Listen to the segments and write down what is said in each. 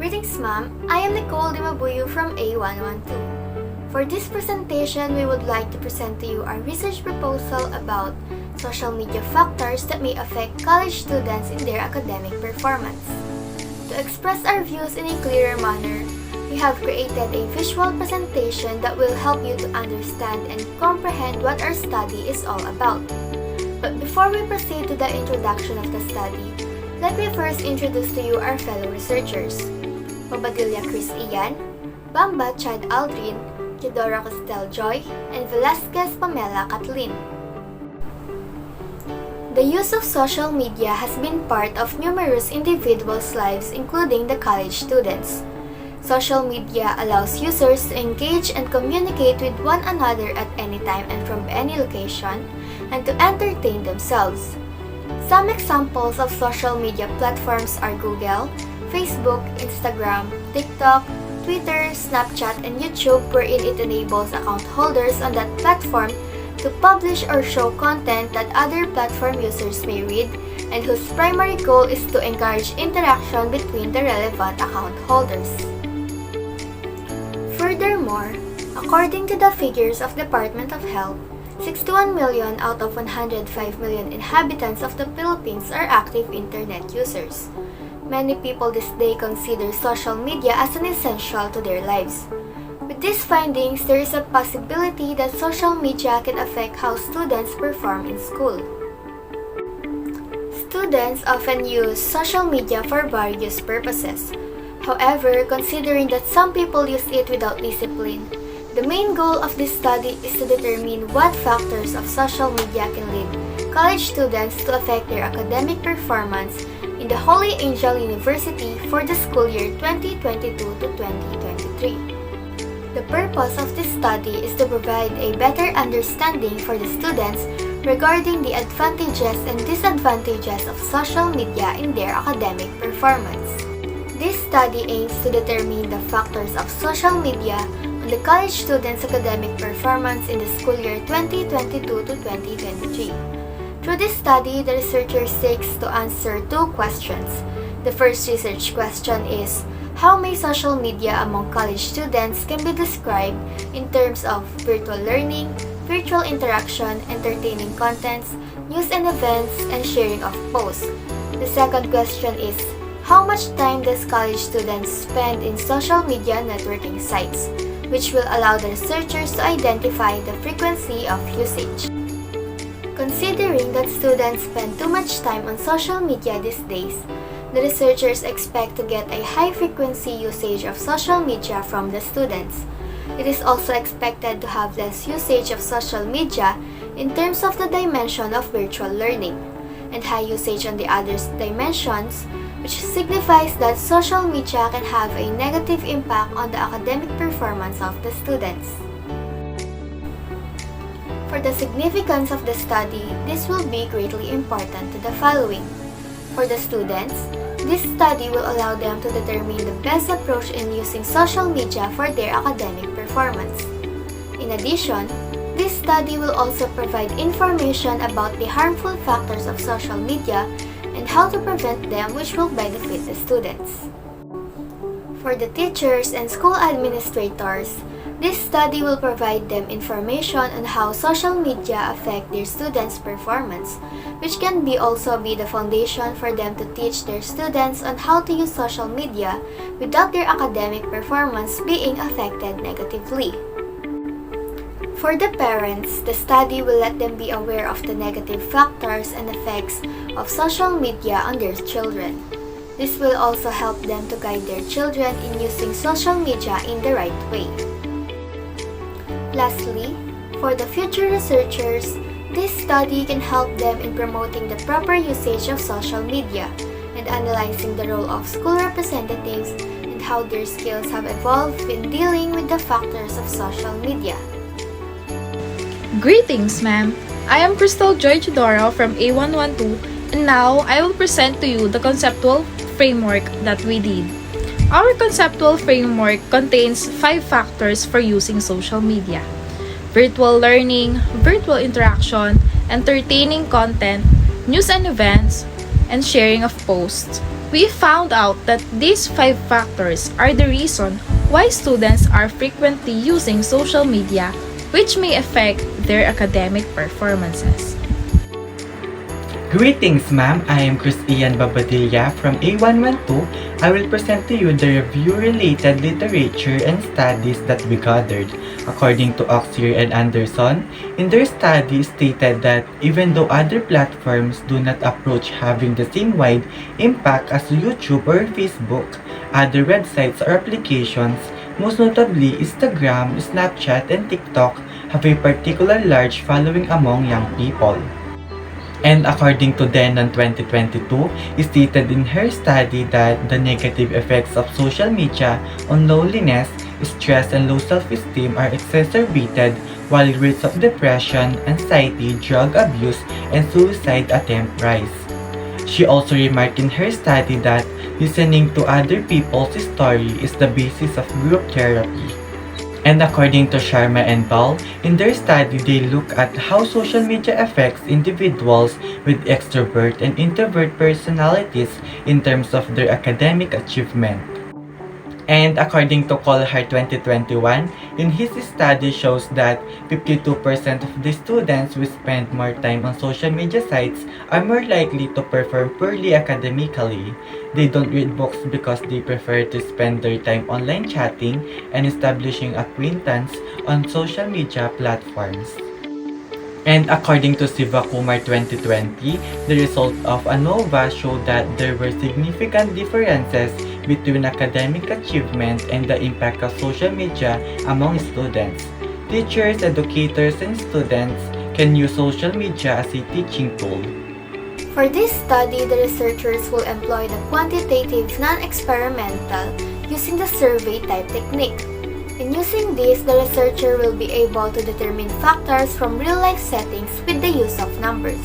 Greetings, ma'am. I am Nicole Dimabuyo from A112. For this presentation, we would like to present to you our research proposal about social media factors that may affect college students in their academic performance. To express our views in a clearer manner, we have created a visual presentation that will help you to understand and comprehend what our study is all about. But before we proceed to the introduction of the study, let me first introduce to you our fellow researchers. Pabadilla Chris Ian, Bamba Chad Aldrin, Kidora Costel Joy, and Velasquez Pamela Kathleen. The use of social media has been part of numerous individuals' lives, including the college students. Social media allows users to engage and communicate with one another at any time and from any location, and to entertain themselves. Some examples of social media platforms are Google, Facebook, Instagram, TikTok, Twitter, Snapchat, and YouTube, wherein it enables account holders on that platform to publish or show content that other platform users may read, and whose primary goal is to encourage interaction between the relevant account holders. Furthermore, according to the figures of Department of Health, 61 million out of 105 million inhabitants of the Philippines are active internet users. Many people this day consider social media as an essential to their lives. With these findings, there is a possibility that social media can affect how students perform in school. Students often use social media for various purposes. However, considering that some people use it without discipline, the main goal of this study is to determine what factors of social media can lead college students to affect their academic performance in the Holy Angel University for the school year 2022 to 2023. The purpose of this study is to provide a better understanding for the students regarding the advantages and disadvantages of social media in their academic performance. This study aims to determine the factors of social media on the college students' academic performance in the school year 2022 to 2023. Through this study, the researcher seeks to answer two questions. The first research question is, how may social media among college students can be described in terms of virtual learning, virtual interaction, entertaining contents, news and events, and sharing of posts? The second question is, how much time does college students spend in social media networking sites, which will allow the researchers to identify the frequency of usage. Considering that students spend too much time on social media these days, the researchers expect to get a high-frequency usage of social media from the students. It is also expected to have less usage of social media in terms of the dimension of virtual learning, and high usage on the other dimensions, which signifies that social media can have a negative impact on the academic performance of the students. For the significance of the study, this will be greatly important to the following. For the students, this study will allow them to determine the best approach in using social media for their academic performance. In addition, this study will also provide information about the harmful factors of social media and how to prevent them, which will benefit the students. For the teachers and school administrators, this study will provide them information on how social media affect their students' performance, which can also be the foundation for them to teach their students on how to use social media without their academic performance being affected negatively. For the parents, the study will let them be aware of the negative factors and effects of social media on their children. This will also help them to guide their children in using social media in the right way. Lastly, for the future researchers, this study can help them in promoting the proper usage of social media and analyzing the role of school representatives and how their skills have evolved in dealing with the factors of social media. Greetings, ma'am! I am Crystal Joy Chidoro from A112, and now I will present to you the conceptual framework that we did. Our conceptual framework contains 5 factors for using social media: virtual learning, virtual interaction, entertaining content, news and events, and sharing of posts. We found out that these 5 factors are the reason why students are frequently using social media, which may affect their academic performances. Greetings, ma'am. I am Chris Ian Babadilla from A112. I will present to you the review-related literature and studies that we gathered. According to Oxier and Anderson, in their study stated that even though other platforms do not approach having the same wide impact as YouTube or Facebook, other websites or applications, most notably Instagram, Snapchat, and TikTok, have a particular large following among young people. And according to Denon 2022, stated in her study that the negative effects of social media on loneliness, stress, and low self-esteem are exacerbated, while rates of depression, anxiety, drug abuse, and suicide attempt rise. She also remarked in her study that listening to other people's story is the basis of group therapy. And according to Sharma and Ball, in their study they look at how social media affects individuals with extrovert and introvert personalities in terms of their academic achievement. And according to Colhart 2021, in his study shows that 52% of the students who spend more time on social media sites are more likely to perform poorly academically. They don't read books because they prefer to spend their time online chatting and establishing acquaintance on social media platforms. And according to Siva Kumar 2020, the result of ANOVA showed that there were significant differences between academic achievement and the impact of social media among students. Teachers, educators, and students can use social media as a teaching tool. For this study, the researchers will employ the quantitative non-experimental using the survey type technique. In using this, the researcher will be able to determine factors from real-life settings with the use of numbers.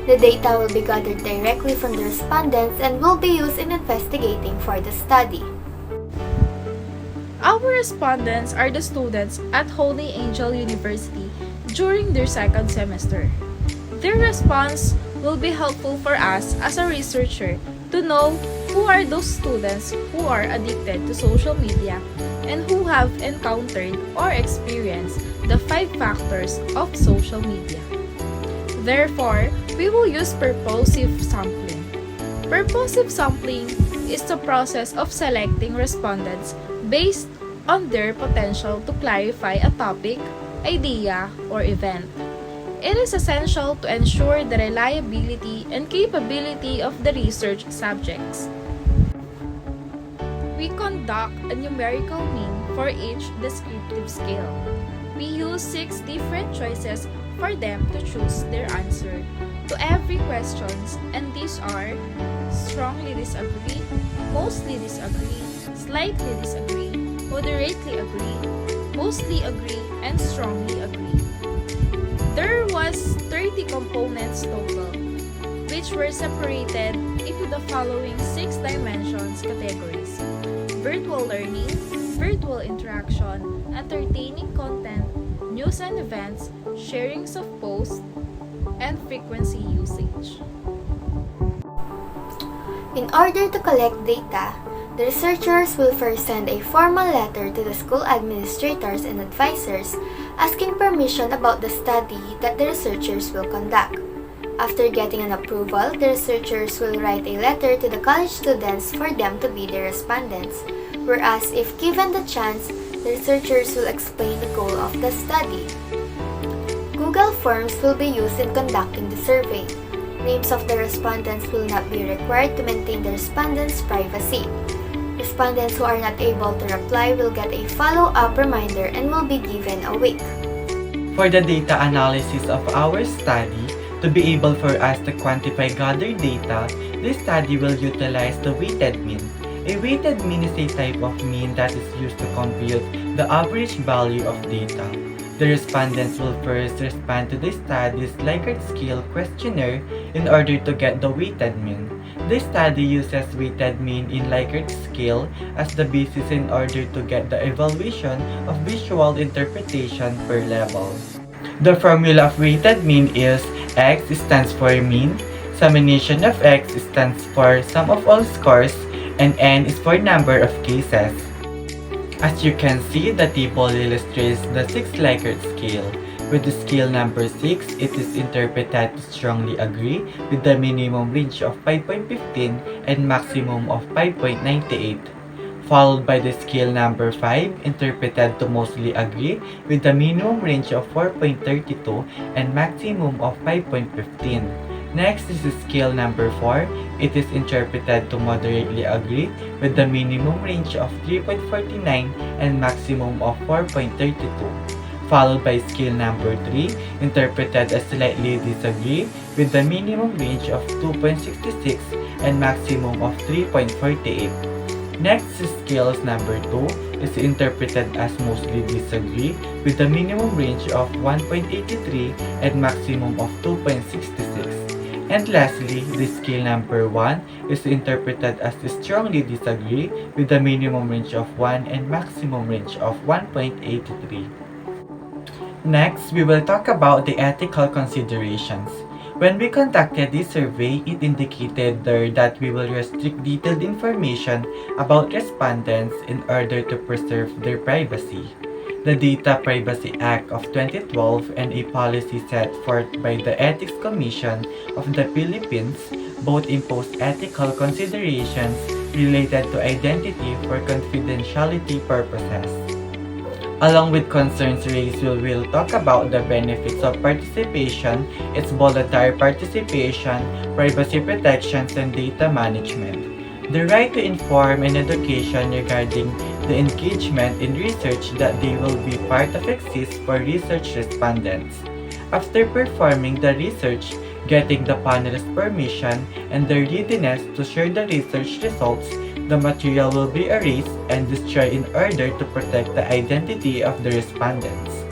The data will be gathered directly from the respondents and will be used in investigating for the study. Our respondents are the students at Holy Angel University during their 2nd semester. Their response will be helpful for us as a researcher to know who are those students who are addicted to social media and who have encountered or experienced the 5 factors of social media. Therefore, we will use purposive sampling. Purposive sampling is the process of selecting respondents based on their potential to clarify a topic, idea, or event. It is essential to ensure the reliability and capability of the research subjects. We conduct a numerical mean for each descriptive scale. We use 6 different choices for them to choose their answer to every questions, and these are strongly disagree, mostly disagree, slightly disagree, moderately agree, mostly agree, and strongly agree. There was 30 components total, which were separated into the following 6 dimensions categories: virtual learning, virtual interaction, entertaining content, news and events, sharings of posts, and frequency usage. In order to collect data, the researchers will first send a formal letter to the school administrators and advisors asking permission about the study that the researchers will conduct. After getting an approval, the researchers will write a letter to the college students for them to be the respondents, whereas if given the chance, the researchers will explain the goal of the study. Google Forms will be used in conducting the survey. Names of the respondents will not be required to maintain the respondents' privacy. Respondents who are not able to reply will get a follow-up reminder and will be given a week. For the data analysis of our study, to be able for us to quantify gathered data, this study will utilize the weighted mean. A weighted mean is a type of mean that is used to compute the average value of data. The respondents will first respond to the study's Likert scale questionnaire in order to get the weighted mean. This study uses weighted mean in Likert scale as the basis in order to get the evaluation of visual interpretation per level. The formula of weighted mean is X stands for mean, summation of x stands for sum of all scores, and n is for number of cases. As you can see, the table illustrates the 6 Likert scale. With the scale number 6, it is interpreted to strongly agree with the minimum range of 5.15 and maximum of 5.98. Followed by the scale number 5, interpreted to mostly agree with the minimum range of 4.32 and maximum of 5.15. Next is the scale number 4. It is interpreted to moderately agree with the minimum range of 3.49 and maximum of 4.32. Followed by scale number 3, interpreted as slightly disagree with the minimum range of 2.66 and maximum of 3.48. Next is scales number 2 is interpreted as mostly disagree with the minimum range of 1.83 and maximum of 2.66. And lastly, the scale number 1 is interpreted as strongly disagree with the minimum range of 1 and maximum range of 1.83. Next, we will talk about the ethical considerations. When we conducted this survey, it indicated there that we will restrict detailed information about respondents in order to preserve their privacy. The Data Privacy Act of 2012 and a policy set forth by the Ethics Commission of the Philippines both impose ethical considerations related to identity for confidentiality purposes. Along with concerns raised, we will talk about the benefits of participation, its voluntary participation, privacy protections, and data management. The right to inform and education regarding the engagement in research that they will be part of exists for research respondents. After performing the research, getting the panelist permission, and their readiness to share the research results, the material will be erased and destroyed in order to protect the identity of the respondents.